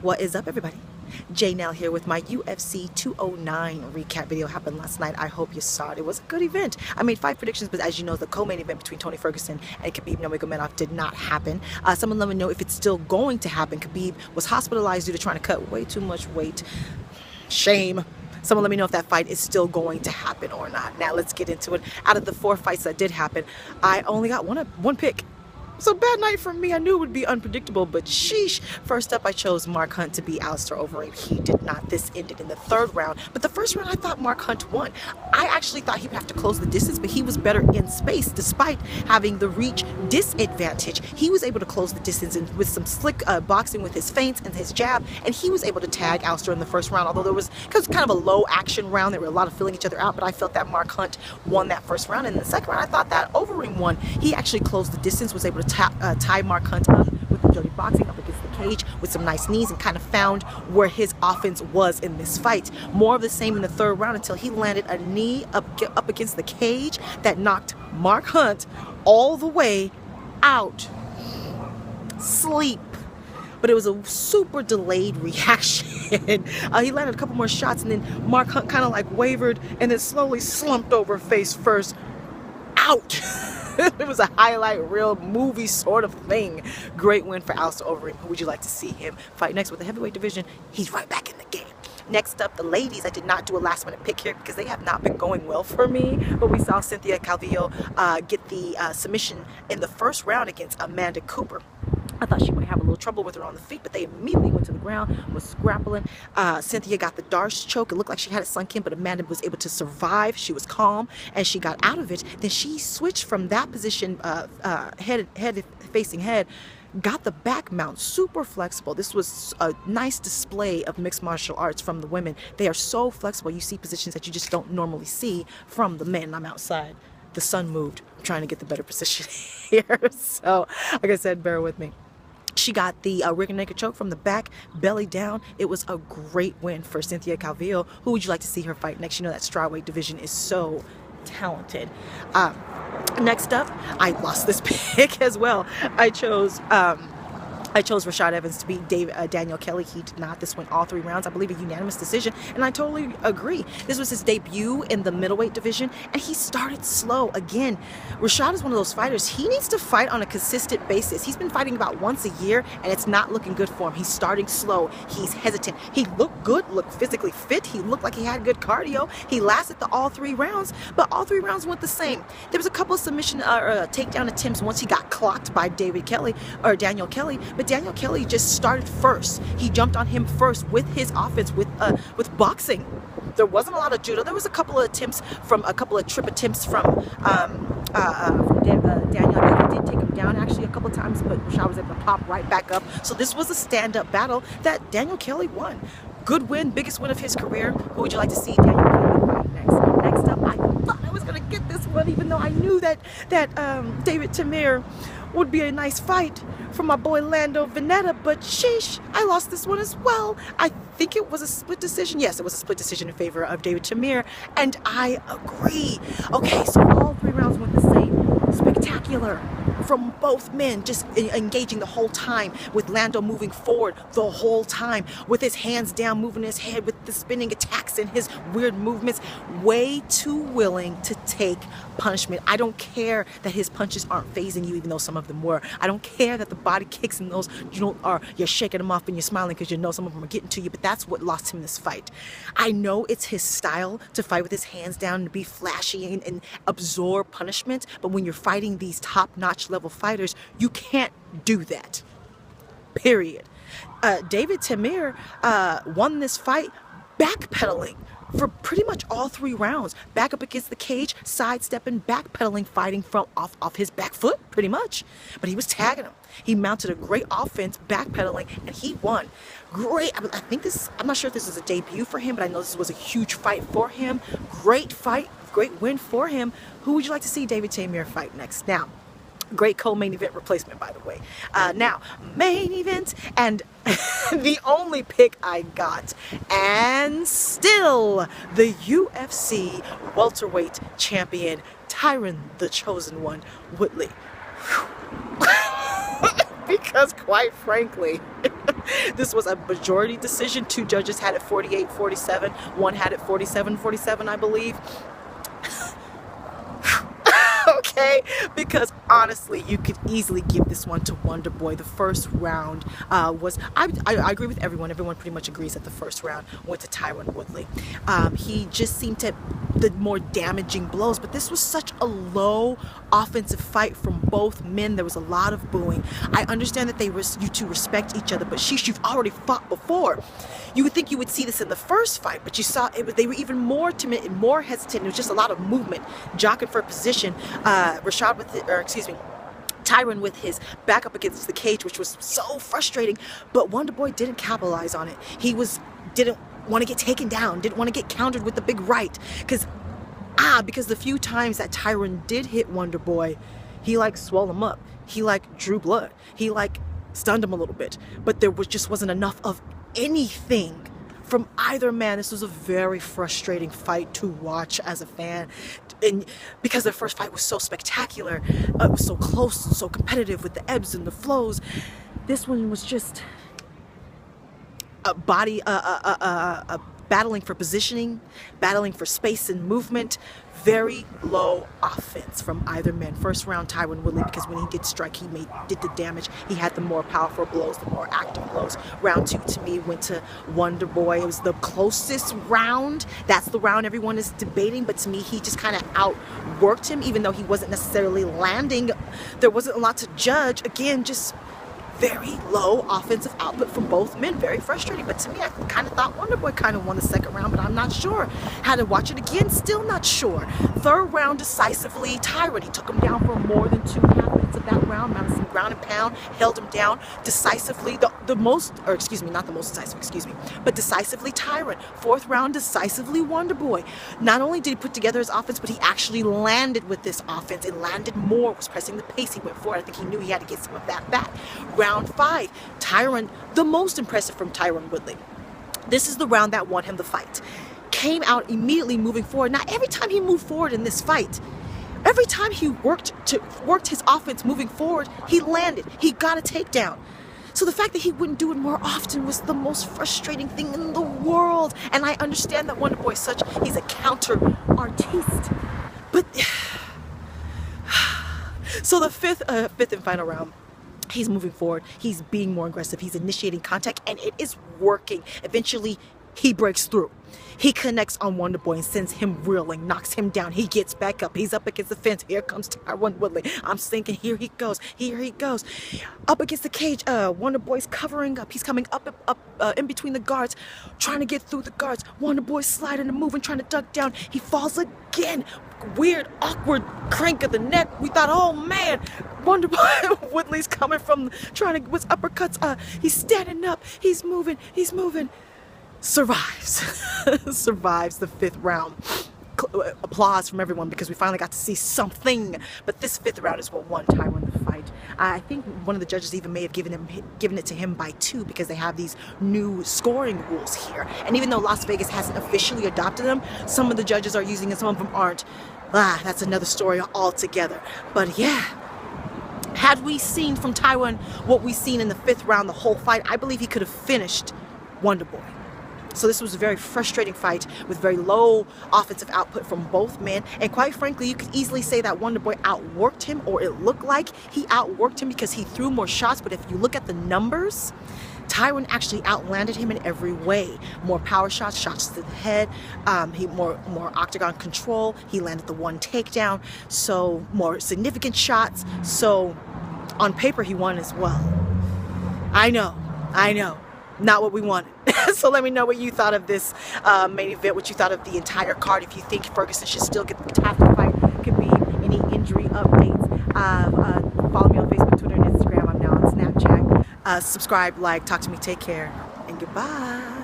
What is up, everybody? J Nell here with my UFC 209 recap video. Happened last night. I hope you saw it. It was a good event. I made 5 predictions, but as you know, the co-main event between Tony Ferguson and Khabib Nurmagomedov did not happen. Someone let me know if it's still going to happen. Khabib was hospitalized due to trying to cut way too much weight. Shame. Someone let me know if that fight is still going to happen or not. Now let's get into it. Out of the 4 fights that did happen, I only got one pick. So bad night for me. I knew it would be unpredictable, but sheesh. First up, I chose Mark Hunt to be Alistair Overeem. He did not. This ended in the 3rd round. But the 1st round, I thought Mark Hunt won. I actually thought he would have to close the distance, but he was better in space despite having the reach disadvantage. He was able to close the distance with some slick boxing with his feints and his jab, and he was able to tag Alistair in the 1st round, although it was kind of a low action round. There were a lot of filling each other out, but I felt that Mark Hunt won that 1st round. And in the 2nd round, I thought that Overeem won. He actually closed the distance, was able to tie Mark Hunt up with the dirty boxing up against the cage with some nice knees, and kind of found where his offense was in this fight. More of the same in the 3rd round until he landed a knee up against the cage that knocked Mark Hunt all the way out. Sleep. But it was a super delayed reaction. He landed a couple more shots, and then Mark Hunt kind of like wavered and then slowly slumped over face first. Out. It was a highlight reel movie sort of thing. Great win for Alistair Overeem. Who would you like to see him fight next with the heavyweight division? He's right back in the game. Next up, the ladies. I did not do a last minute pick here because they have not been going well for me. But we saw Cynthia Calvillo get the submission in the 1st round against Amanda Cooper. I thought she would have a little trouble with her on the feet, but they immediately went to the ground, was grappling. Cynthia got the Darce choke. It looked like she had it sunk in, but Amanda was able to survive. She was calm, and she got out of it. Then she switched from that position, head facing head, got the back mount, super flexible. This was a nice display of mixed martial arts from the women. They are so flexible. You see positions that you just don't normally see from the men. I'm outside. The sun moved. I'm trying to get the better position here. So, like I said, bear with me. She got the rear naked choke from the back, belly down. It was a great win for Cynthia Calvillo. Who would you like to see her fight next? You know that strawweight division is so talented. Next up, I lost this pick as well. I chose Rashad Evans to beat Daniel Kelly. He did not. This went all 3 rounds. I believe a unanimous decision, and I totally agree. This was his debut in the middleweight division, and he started slow. Again, Rashad is one of those fighters. He needs to fight on a consistent basis. He's been fighting about once a year, and it's not looking good for him. He's starting slow. He's hesitant. He looked good, looked physically fit. He looked like he had good cardio. He lasted all 3 rounds, but all 3 rounds went the same. There was a couple of submission takedown attempts once he got clocked by Daniel Kelly, but Daniel Kelly just started first. He jumped on him first with his offense, with boxing. There wasn't a lot of judo. There was a couple of trip attempts from Daniel. He did take him down actually a couple of times, but Rashad was able to pop right back up. So this was a stand-up battle that Daniel Kelly won. Good win, biggest win of his career. Who would you like to see Daniel Kelly fight next? Next up, I thought I was gonna get this one, even though I knew that David Tamir would be a nice fight for my boy Lando Veneta, but sheesh, I lost this one as well. I think it was a split decision. Yes, it was a split decision in favor of David Tamir, and I agree. Okay, so all 3 rounds went the same. Spectacular from both men, just engaging the whole time, with Lando moving forward the whole time, with his hands down, moving his head, with the spinning attacks and his weird movements. Way too willing to take punishment. I don't care that his punches aren't phasing you, even though some of them were. I don't care that the body kicks and those, you're shaking them off and you're smiling because you know some of them are getting to you, but that's what lost him this fight. I know it's his style to fight with his hands down, to be flashy and absorb punishment, but when you're fighting these top-notch level fighters, you can't do that. Period. David Tamir won this fight backpedaling for pretty much all 3 rounds. Back up against the cage, sidestepping, backpedaling, fighting from off his back foot, pretty much. But he was tagging him. He mounted a great offense, backpedaling, and he won. Great. I think this, I'm not sure if this is a debut for him, but I know this was a huge fight for him. Great fight, great win for him. Who would you like to see David Tamir fight next? Now, great co-main event replacement, by the way. Now, main event, and the only pick I got, and still the UFC welterweight champion, Tyron the Chosen One Woodley. Because quite frankly, This was a majority decision. 2 judges had it 48-47. 1 had it 47-47, I believe. Okay, because honestly, you could easily give this one to Wonder Boy. The first round was, I agree with everyone. Everyone pretty much agrees that the first round went to Tyron Woodley. He just seemed to the more damaging blows, but this was such a low offensive fight from both men. There was a lot of booing. I understand that you two respect each other, but sheesh, you've already fought before. You would think you would see this in the first fight, but you saw they were even more timid and more hesitant. It was just a lot of movement, jockeying for position. Tyron with his back up against the cage, which was so frustrating, but Wonder Boy didn't capitalize on it. He didn't want to get taken down, didn't want to get countered with the big right, because the few times that Tyron did hit Wonder Boy, he like swelled him up, he like drew blood, he like stunned him a little bit, but there wasn't enough of anything from either man. This was a very frustrating fight to watch as a fan, and because the first fight was so spectacular, it was so close and so competitive with the ebbs and the flows. This one was just a battling for positioning, battling for space and movement. Very low offense from either man. First round, Tyron Woodley, because when he did strike, he did the damage. He had the more powerful blows, the more active blows. Round 2 to me went to Wonder Boy. It was the closest round. That's the round everyone is debating, but to me, he just kind of outworked him, even though he wasn't necessarily landing. There wasn't a lot to judge. Again, just very low offensive output from both men. Very frustrating. But to me, I kind of thought Wonder Boy kind of won the second round, but I'm not sure. Had to watch it again, still not sure. Third round, decisively, Tyron. He took him down for more than 2.5 minutes of that round. Mounted some ground and pound, held him down decisively. Not the most decisive, but decisively Tyron. Fourth round, decisively Wonder Boy. Not only did he put together his offense, but he actually landed with this offense and landed more, was pressing the pace. He went forward. I think he knew he had to get some of that back. Round 5, Tyron, the most impressive from Tyron Woodley. This is the round that won him the fight. Came out immediately moving forward. Now, every time he moved forward in this fight, every time he worked his offense moving forward, he landed. He got a takedown. So the fact that he wouldn't do it more often was the most frustrating thing in the world. And I understand that Wonder Boy he's a counter artiste. But so the fifth and final round, he's moving forward, he's being more aggressive, he's initiating contact, and it is working. Eventually, he breaks through. He connects on Wonder Boy and sends him reeling, knocks him down. He gets back up. He's up against the fence. Here comes Tyron Woodley. I'm thinking, here he goes. Here he goes. Up against the cage, Wonder Boy's covering up. He's coming up in between the guards, trying to get through the guards. Wonder Boy's sliding and moving, trying to duck down. He falls again. Weird, awkward crank of the neck. We thought, oh man, Wonder Boy Woodley's coming from with uppercuts. He's standing up. He's moving. Survives. Survives the 5th round. Applause from everyone because we finally got to see something. But this 5th round is what won Tyron the fight. I think one of the judges even may have given it to him by 2 because they have these new scoring rules here. And even though Las Vegas hasn't officially adopted them, some of the judges are using it, some of them aren't. That's another story altogether. But yeah, had we seen from Tyron what we've seen in the 5th round, the whole fight, I believe he could have finished Wonder Boy. So this was a very frustrating fight with very low offensive output from both men. And quite frankly, you could easily say that Wonder Boy outworked him, or it looked like he outworked him because he threw more shots. But if you look at the numbers, Tyron actually outlanded him in every way. More power shots, shots to the head, he more octagon control. He landed the 1 takedown, so more significant shots. So on paper, he won as well. I know. Not what we wanted. So let me know what you thought of this main event, what you thought of the entire card. If you think Ferguson should still get the title fight, Khabib, any injury updates. Follow me on Facebook, Twitter, and Instagram. I'm now on Snapchat. Subscribe, like, talk to me, take care, and goodbye.